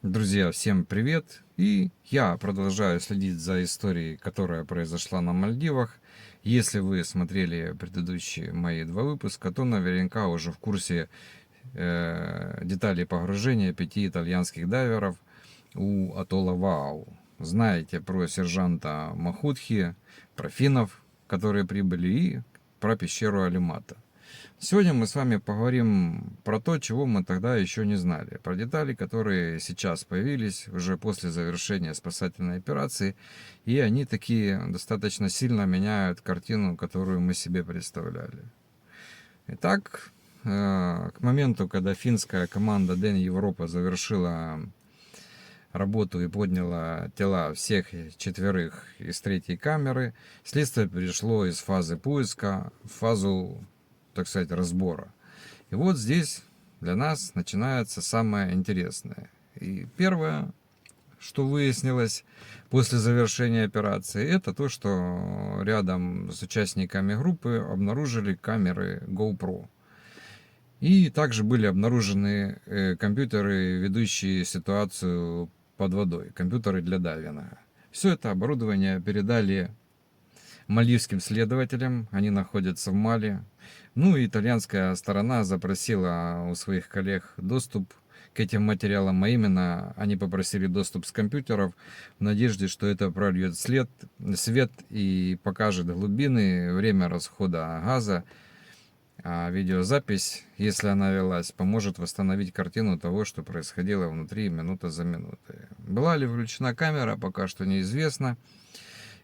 Друзья, всем привет! И я продолжаю следить за историей, которая произошла на Мальдивах. Если вы смотрели предыдущие мои два выпуска, то наверняка уже в курсе деталей погружения 5 итальянских дайверов у атолла Вау. Знаете про сержанта Махутхи, про финнов, которые прибыли, и про пещеру Алимата. Сегодня мы с вами поговорим про то, чего мы тогда еще не знали, про детали, которые сейчас появились уже после завершения спасательной операции, и они такие достаточно сильно меняют картину, которую мы себе представляли. Итак, к моменту, когда финская команда Дэн Европа завершила работу и подняла тела всех четверых из третьей камеры, следствие перешло из фазы поиска в фазу, так сказать, разбора. И вот здесь для нас начинается самое интересное. И первое, что выяснилось после завершения операции, это то, что рядом с участниками группы обнаружили камеры GoPro. И также были обнаружены компьютеры, ведущие ситуацию под водой, компьютеры для дайвинга. Все это оборудование передали мальдивским следователям, они находятся в Мали. Ну и итальянская сторона запросила у своих коллег доступ к этим материалам, а именно они попросили доступ с компьютеров в надежде, что это прольет свет и покажет глубины, время расхода газа. А видеозапись, если она велась, поможет восстановить картину того, что происходило внутри минута за минутой. Была ли включена камера, пока что неизвестно.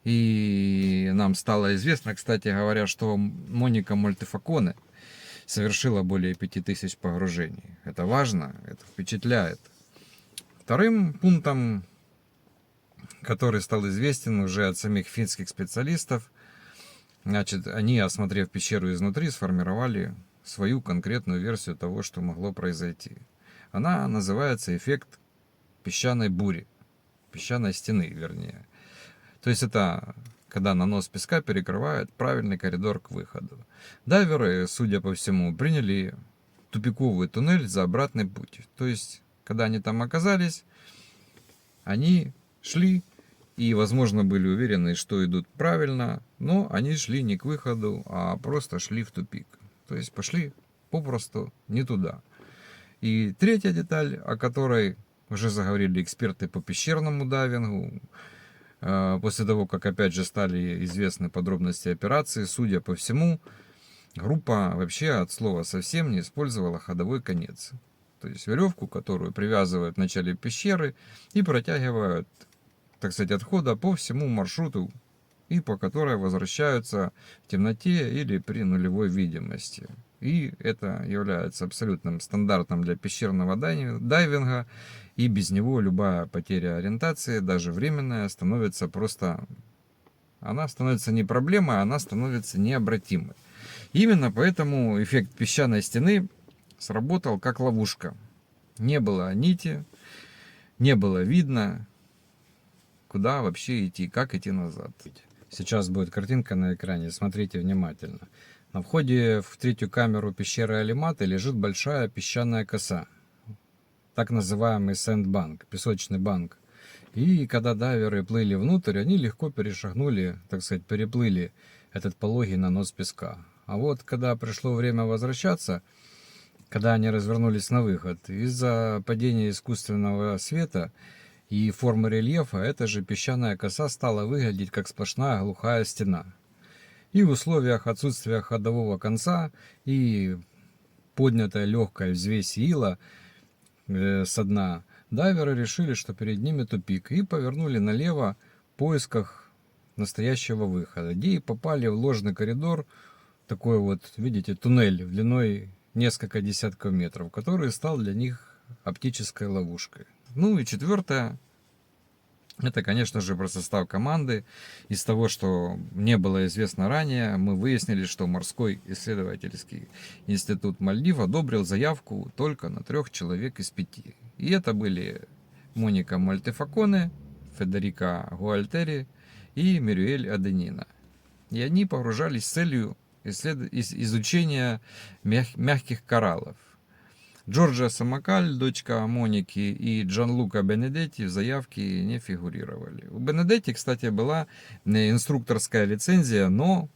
И нам стало известно, кстати говоря, что Моника Мультифаконе совершила более 5000 погружений. Это важно, это впечатляет. Вторым пунктом, который стал известен уже от самих финских специалистов, значит, они, осмотрев пещеру изнутри, сформировали свою конкретную версию того, что могло произойти. Она называется эффект песчаной бури, песчаной стены, вернее. То есть это когда нанос песка перекрывает правильный коридор к выходу. Дайверы, судя по всему, приняли тупиковый туннель за обратный путь. То есть, когда они там оказались, они шли и, возможно, были уверены, что идут правильно, но они шли не к выходу, а просто шли в тупик. То есть пошли попросту не туда. И третья деталь, о которой уже заговорили эксперты по пещерному дайвингу, после того, как опять же стали известны подробности операции, судя по всему, группа вообще от слова совсем не использовала ходовой конец. То есть веревку, которую привязывают в начале пещеры и протягивают, так сказать, от входа по всему маршруту, и по которой возвращаются в темноте или при нулевой видимости. И это является абсолютным стандартом для пещерного дайвинга, и без него любая потеря ориентации, даже временная, становится просто... Она становится не проблемой, она становится необратимой. Именно поэтому эффект песчаной стены сработал как ловушка. Не было нити, не было видно, куда вообще идти, как идти назад. Сейчас будет картинка на экране, смотрите внимательно. На входе в третью камеру пещеры Алимата лежит большая песчаная коса, так называемый сэндбанк, песочный банк. И когда дайверы плыли внутрь, они легко перешагнули, так сказать, переплыли этот пологий нанос песка. А вот когда пришло время возвращаться, когда они развернулись на выход, из-за падения искусственного света и формы рельефа, эта же песчаная коса стала выглядеть как сплошная глухая стена. И в условиях отсутствия ходового конца и поднятой легкой взвеси ила со дна, дайверы решили, что перед ними тупик, и повернули налево в поисках настоящего выхода, где и попали в ложный коридор, такой вот, видите, туннель длиной несколько десятков метров, который стал для них оптической ловушкой. Ну и четвертое, это, конечно же, про состав команды. Из того, что не было известно ранее, мы выяснили, что Морской исследовательский институт Мальдив одобрил заявку только на 3 человек из 5. И это были Моника Мультифаконе, Федерико Гуальтери и Мирюэль Аденина. И они погружались с целью изучения мягких кораллов. Джорджия Самокаль, дочка Моники, и Джанлука Бенедетти в заявке не фигурировали. У Бенедетти, кстати, была инструкторская лицензия, но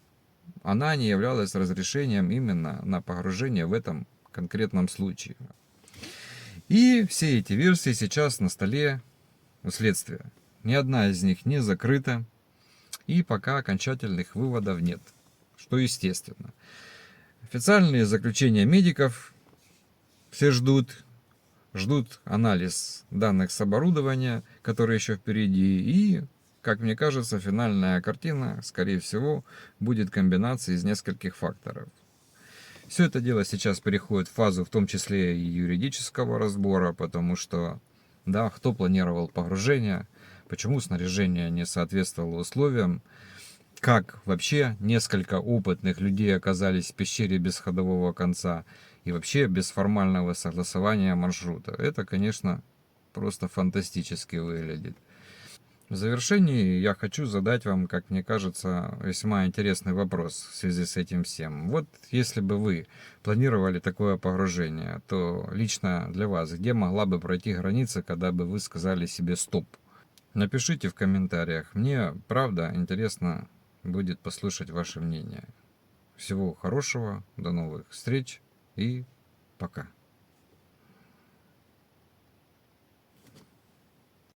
она не являлась разрешением именно на погружение в этом конкретном случае. И все эти версии сейчас на столе у следствия. Ни одна из них не закрыта, и пока окончательных выводов нет, что естественно. Официальные заключения медиков все ждут анализ данных с оборудования, который еще впереди, и, как мне кажется, финальная картина, скорее всего, будет комбинацией из нескольких факторов. Все это дело сейчас переходит в фазу, в том числе и юридического разбора, потому что, да, кто планировал погружение, почему снаряжение не соответствовало условиям, как вообще несколько опытных людей оказались в пещере без ходового конца и вообще без формального согласования маршрута. Это, конечно, просто фантастически выглядит. В завершении я хочу задать вам, как мне кажется, весьма интересный вопрос в связи с этим всем. Вот если бы вы планировали такое погружение, то лично для вас, где могла бы пройти граница, когда бы вы сказали себе «стоп»? Напишите в комментариях. Мне, правда, интересно будет послушать ваше мнение. Всего хорошего, до новых встреч и пока.